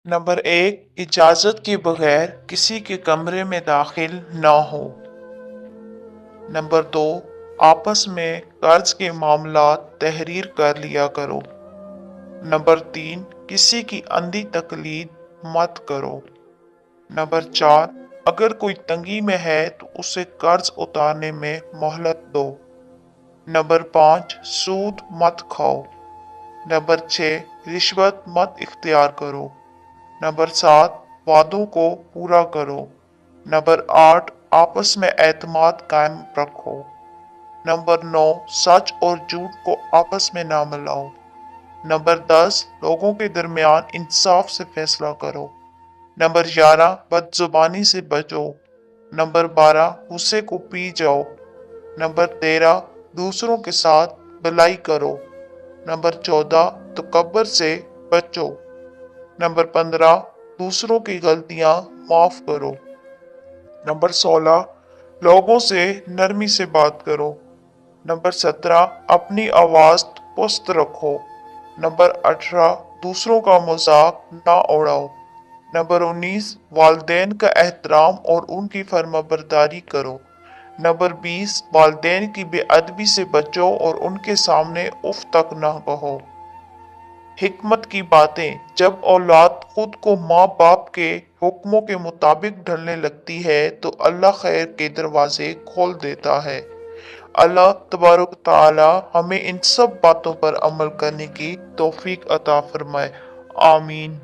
Number 1, इजाज़त के बगैर किसी के कमरे में दाखिल ना हो। नंबर 2, आपस में कर्ज के मामलात तहरीर कर लिया करो। नंबर 3, किसी की अंधी तकलीद मत करो। नंबर 4, अगर कोई तंगी में है तो उसे कर्ज उतारने में मोहलत दो। नंबर 5, सूद मत खाओ। नंबर 6, रिश्वत मत इख्तियार करो। नंबर 7, वादों को पूरा करो। नंबर 8, आपस में एतमाद कायम रखो। नंबर 9, सच और झूठ को आपस में ना मिलाओ। नंबर 10, लोगों के दरमियान इंसाफ से फैसला करो। नंबर 11, बदजुबानी से बचो। नंबर 12, गुस्से को पी जाओ। नंबर 13, दूसरों के साथ भलाई करो। नंबर 14, तकब्बर से बचो। नंबर 15, दूसरों की गलतियां माफ करो। नंबर 16, लोगों से नरमी से बात करो। नंबर 17, अपनी आवाज पुस्त रखो। नंबर 18, दूसरों का मजाक ना उड़ाओ। नंबर 19, वालदेन का एहतराम और उनकी फर्माबरदारी करो। नंबर 20, वालदेन की बेअदबी से बचो और उनके सामने उफ तक ना कहो। हिकमत की बातें, जब औलाद खुद को माँ बाप के हुक्मों के मुताबिक ढलने लगती है तो अल्लाह खैर के दरवाजे खोल देता है। अल्लाह तबारक ताला हमें इन सब बातों पर अमल करने की तौफीक अता फरमाए। आमीन।